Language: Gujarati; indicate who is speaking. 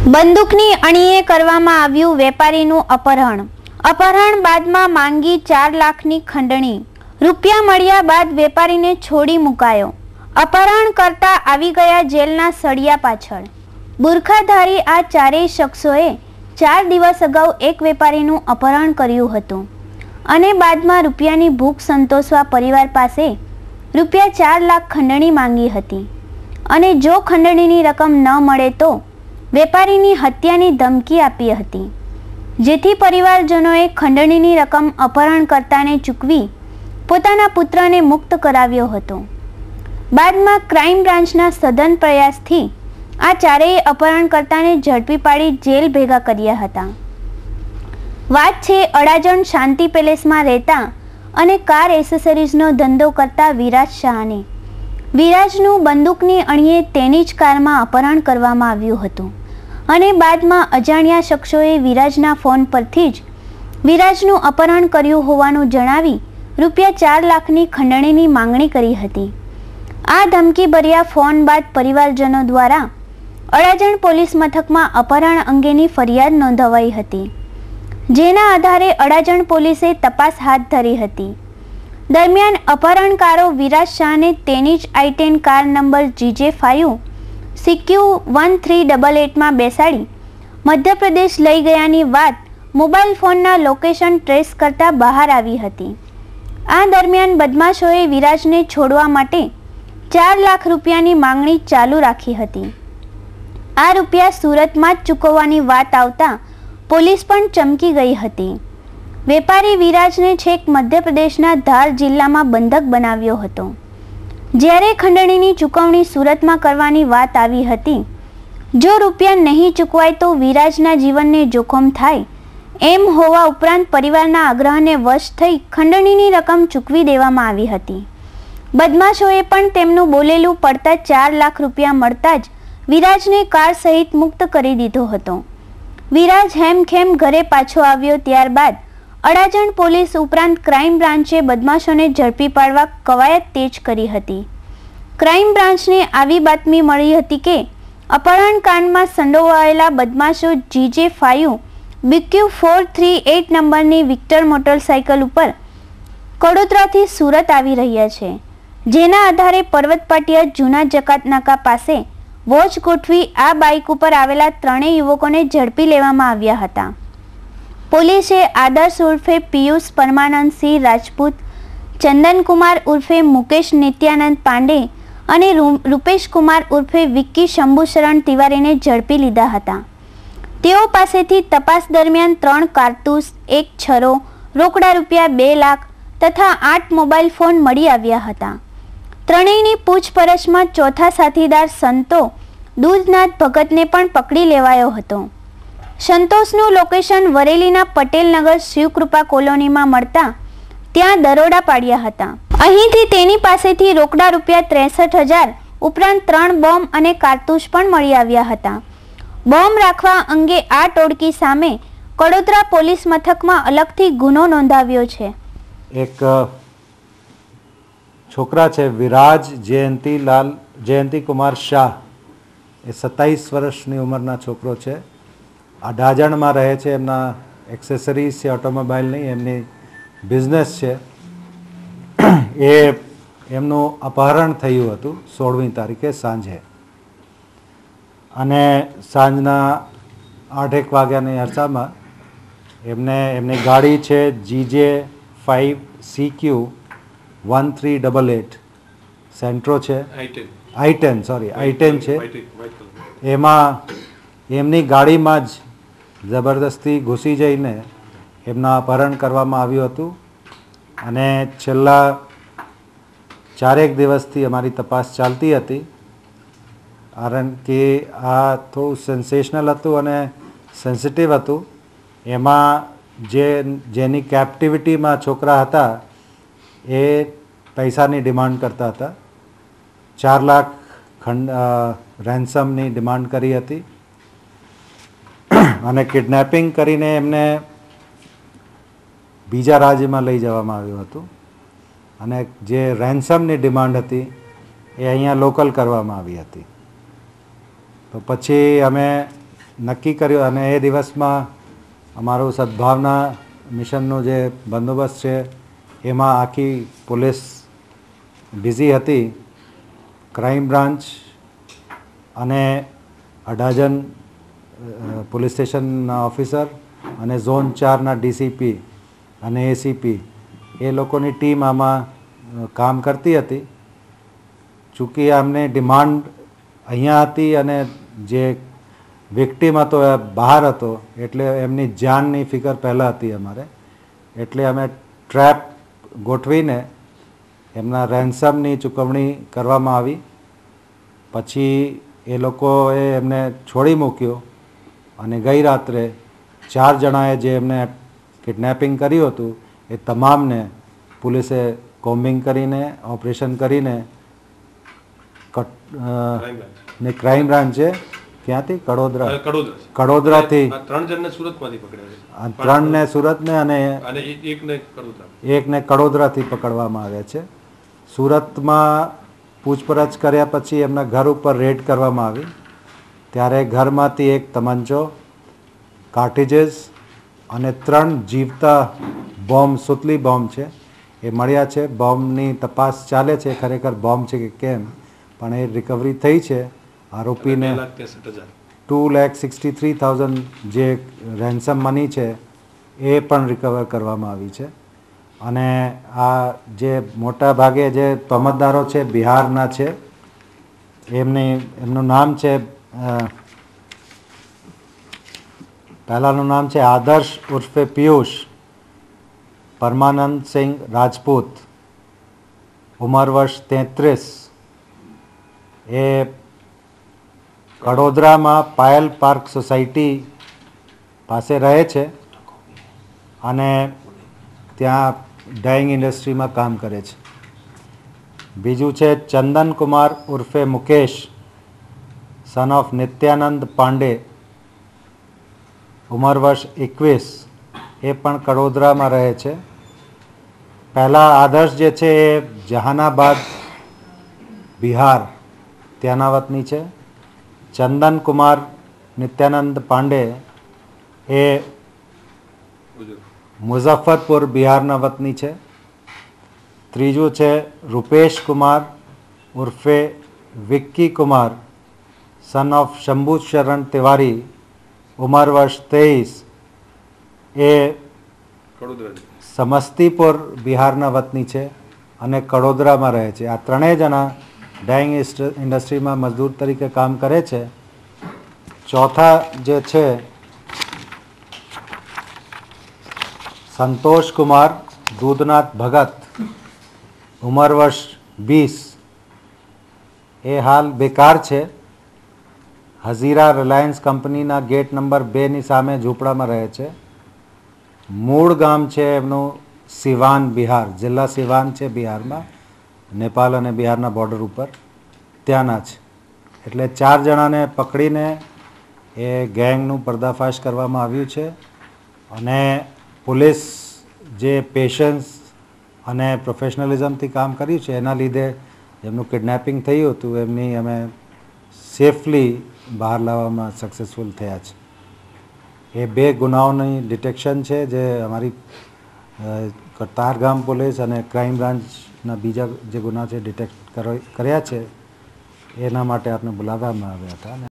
Speaker 1: બંદૂકની અણીએ કરવામાં આવ્યું વેપારીનું અપહરણ. અપહરણ બાદમાં માંગી 4 લાખની ખંડણી. રૂપિયા મળ્યા બાદ વેપારીને છોડી મુકાયો. અપહરણ કરતા આવી ગયા જેલના સળિયા પાછળ. બુરખાધારી આ ચારેય શખ્સોએ 4 દિવસ અગાઉ એક વેપારીનું અપહરણ કર્યું હતું અને બાદમાં રૂપિયાની ભૂખ સંતોષવા પરિવાર પાસે રૂપિયા 4 લાખ ખંડણી માંગી હતી અને જો ખંડણીની રકમ ન મળે તો વેપારીની હત્યાની ધમકી આપી હતી, જેથી પરિવારજનોએ ખંડણીની રકમ અપહરણકર્તાને ચૂકવી પોતાના પુત્રને મુક્ત કરાવ્યો હતો. બાદમાં ક્રાઇમ બ્રાન્ચના સઘન પ્રયાસથી આ ચારેય અપહરણકર્તાને ઝડપી પાડી જેલ ભેગા કર્યા હતા. વાત છે અડાજણ શાંતિ પેલેસમાં રહેતા અને કાર એસેસરીઝનો ધંધો કરતા વિરાજ શાહની. વિરાજનું બંદૂકની અણીએ તેની જ કારમાં અપહરણ કરવામાં આવ્યું હતું અને બાદમાં અજાણ્યા શખ્સોએ વિરાજના ફોન પરથી જ વિરાજનું અપહરણ કર્યું હોવાનું જણાવી રૂપિયા 4 લાખની ખંડણીની માંગણી કરી હતી. આ ધમકીભર્યા ફોન બાદ પરિવારજનો દ્વારા અડાજણ પોલીસ મથકમાં અપહરણ અંગેની ફરિયાદ નોંધાવાઈ હતી, જેના આધારે અડાજણ પોલીસે તપાસ હાથ ધરી હતી. દરમિયાન અપહરણકારો વિરાજ શાહને તેની જ i10 કાર નંબર GJ5 CQ1388માં બેસાડી મધ્યપ્રદેશ લઈ ગયાની વાત મોબાઈલ ફોનના લોકેશન ટ્રેસ કરતા બહાર આવી હતી. આ દરમિયાન બદમાશોએ વિરાજને છોડવા માટે 4 લાખ રૂપિયાની માંગણી ચાલુ રાખી હતી. આ રૂપિયા સુરતમાં જ ચૂકવવાની વાત આવતા પોલીસ પણ ચમકી ગઈ હતી. વેપારી વિરાજને છેક મધ્યપ્રદેશના ધાર જિલ્લામાં બંધક બનાવ્યો હતો. જ્યારે ખંડણીની ચૂકવણી સુરતમાં કરવાની વાત આવી હતી, જો રૂપિયા નહીં ચૂકવાય તો વિરાજના જીવનને જોખમ થાય એમ હોવા ઉપરાંત પરિવારના આગ્રહને વશ થઈ ખંડણીની રકમ ચૂકવી દેવામાં આવી હતી. બદમાશોએ પણ તેમનું બોલેલું પડતા 4 લાખ રૂપિયા મળતા જ વિરાજને કાર સહિત મુક્ત કરી દીધો હતો. વિરાજ હેમખેમ ઘરે પાછો આવ્યો. ત્યારબાદ અડાજણ પોલીસ ઉપરાંત ક્રાઇમ બ્રાન્ચે બદમાશોને ઝડપી પાડવા કવાયત તેજ કરી હતી. ક્રાઇમ બ્રાન્ચને આવી બાતમી મળી હતી કે અપહરણકાંડમાં સંડોવાયેલા બદમાશો GJ5 BQ438 નંબરની વિક્ટર મોટરસાઇકલ ઉપર કડોદરાથી સુરત આવી રહ્યા છે, જેના આધારે પર્વત પાટિયા જૂના જકાતનાકા પાસે વોચ ગોઠવી આ બાઇક ઉપર આવેલા 3 યુવકોને ઝડપી લેવામાં આવ્યા હતા. પોલીસે આદર્શ ઉર્ફે પિયુષ પરમાનંદસિંહ રાજપૂત, ચંદનકુમાર ઉર્ફે મુકેશ નિત્યાનંદ પાંડે અને રૂપેશ કુમાર ઉર્ફે વિક્કી શંભુશરણ તિવારીને ઝડપી લીધા હતા. તેઓ પાસેથી તપાસ દરમિયાન 3 કારતૂસ, 1 છરો, રોકડા રૂપિયા 2 લાખ તથા 8 મોબાઈલ ફોન મળી આવ્યા હતા. ત્રણેયની પૂછપરછમાં ચોથા સાથીદાર સંતો દૂધનાથ ભગતને પણ પકડી લેવાયો હતો. સંતોષનું લોકેશન વરેલીના પટેલનગર શિવકૃપા કોલોનીમાં મળતા ત્યાં દરોડા પાડ્યા હતા. અહીંથી તેની પાસેથી રોકડા રૂપિયા 63,000 ઉપરાંત 3 બોમ્બ અને કારતૂસ પણ મળી આવ્યા હતા. બોમ્બ રાખવા અંગે આ ટોળકી સામે કડોદરા પોલીસ મથકમાં અલગથી ગુનો નોંધાવ્યો છે.
Speaker 2: એક છોકરા છે વિરાજ જયંતી કુમાર શાહ, એ 27 વર્ષની ઉંમરના છોકરો છે. અડાજણમાં રહે છે. એમના એક્સેસરીઝ છે, ઓટોમોબાઈલની એમની બિઝનેસ છે. એમનું અપહરણ થયું હતું 16મી તારીખે સાંજે અને સાંજના 8-1 વાગ્યાની અરસામાં એમની ગાડી છે GJ5 CQ1388 સેન્ટ્રો છે, i10 છે. એમાં એમની ગાડીમાં જ જબરદસ્તી ઘૂસી જઈને એમના અપહરણ કરવામાં આવ્યું હતું અને છેલ્લા 4 દિવસથી અમારી તપાસ ચાલતી હતી. કારણ કે આ થોડું સેન્સેશનલ હતું અને સેન્સિટિવ હતું. એમાં જેની કેપ્ટિવિટીમાં છોકરા હતા એ પૈસાની ડિમાન્ડ કરતા હતા. 4 લાખ રેન્સમની ડિમાન્ડ કરી હતી અને કિડનેપિંગ કરીને એમને બીજા રાજ્યમાં લઈ જવામાં આવ્યું હતું અને જે રેન્સમની ડિમાન્ડ હતી એ અહીંયા લોકલ કરવામાં આવી હતી. તો પછી અમે નક્કી કર્યું અને એ દિવસમાં અમારું સદભાવના મિશનનું જે બંદોબસ્ત છે એમાં આખી પોલીસ બિઝી હતી. ક્રાઇમ બ્રાન્ચ અને અડાજણ પોલીસ સ્ટેશનના ઓફિસર અને ઝોન 4ના ડીસીપી અને એસીપી એ લોકોની ટીમ આમાં કામ કરતી હતી. ચૂંકી આમને ડિમાન્ડ અહીંયા હતી અને જે વિક્ટીમ હતો એ બહાર હતો એટલે એમની જાનની ફિકર પહેલાં હતી અમારે. એટલે અમે ટ્રેપ ગોઠવીને એમના રેન્સમની ચૂકવણી કરવામાં આવી. પછી એ લોકોએ એમને છોડી મૂક્યો અને ગઈ રાત્રે 4 જણાએ જે એમને કિડનેપિંગ કર્યું હતું એ તમામને પોલીસે કોમ્બિંગ કરીને ઓપરેશન કરીને ક્રાઇમ બ્રાન્ચ છે ક્યાંથી કડોદરાથી
Speaker 3: 3 જણને સુરતમાંથી પકડ્યા છે.
Speaker 2: 3ને સુરતને અને એકને કડોદરાથી પકડવામાં આવ્યા છે. સુરતમાં પૂછપરછ કર્યા પછી એમના ઘર ઉપર રેડ કરવામાં આવી ત્યારે ઘરમાંથી એક તમંચો, કાર્ટ્રિજેસ અને 3 જીવતા બોમ્બ, સુતલી બોમ્બ છે એ મળ્યા છે. બોમ્બની તપાસ ચાલે છે ખરેખર બોમ્બ છે કે કેમ, પણ એ રિકવરી થઈ છે. આરોપીને 2,63,000 જે રેન્સમ મની છે એ પણ રિકવર કરવામાં આવી છે. અને આ જે મોટા ભાગે જે તોમતદારો છે બિહારના છે. એમનું નામ છે, પહેલાંનું નામ છે આદર્શ ઉર્ફે પિયુષ, પરમાનંદ સિંહ રાજપૂત, ઉંમર વર્ષ 33, એ કડોદરામાં પાયલ પાર્ક સોસાયટી પાસે રહે છે અને ત્યાં ડાઇંગ ઇન્ડસ્ટ્રીમાં કામ કરે છે. બીજું છે ચંદન કુમાર ઉર્ફે મુકેશ, સન ઓફ નિત્યાનંદ પાંડે, ઉંમર વર્ષ 21, એ પણ કડોદરામાં રહે છે. પહેલાં આદર્શ જે છે એ જહાનાબાદ બિહાર ત્યાંના વતની છે. ચંદન કુમાર નિત્યાનંદ પાંડે એ મુઝફ્ફરપુર બિહારના વતની છે. ત્રીજું છે રૂપેશ કુમાર ઉર્ફે વિક્કી કુમાર, સન ઓફ શંભુ શરણ તિવારી, ઉંમર વર્ષ 23, એ સમસ્તીપુર બિહારના વતની છે અને કડોદરામાં રહે છે. આ 3 જણા ડાઇંગ ઇન્ડસ્ટ્રીમાં મજદૂર તરીકે કામ કરે છે. ચોથા જે છે સંતોષ કુમાર દૂધનાથ ભગત, ઉંમર વર્ષ 20, એ હાલ બેકાર છે. હઝીરા રિલાયન્સ કંપનીના ગેટ નંબર 2ની સામે ઝૂંપડામાં રહે છે. મૂળ ગામ છે એમનું સિવાન, બિહાર. જિલ્લા સિવાન છે બિહારમાં, નેપાલ અને બિહારના બોર્ડર ઉપર, ત્યાંના છે. એટલે 4 જણાને પકડીને એ ગેંગનું પર્દાફાશ કરવામાં આવ્યું છે. અને પોલીસ જે પેશન્સ અને પ્રોફેશનલિઝમથી કામ કર્યું છે એના લીધે એમનું કિડનેપિંગ થયું હતું એમની અમે સેફલી બહાર લાવવામાં સક્સેસફુલ થયા છે. એ 2 ગુનાઓની ડિટેક્શન છે જે અમારી કતારગામ પોલીસ અને ક્રાઇમ બ્રાન્ચના બીજા જે ગુના છે ડિટેક્ટ કર્યા છે. એના માટે આપણે બોલાવવામાં આવ્યા હતા.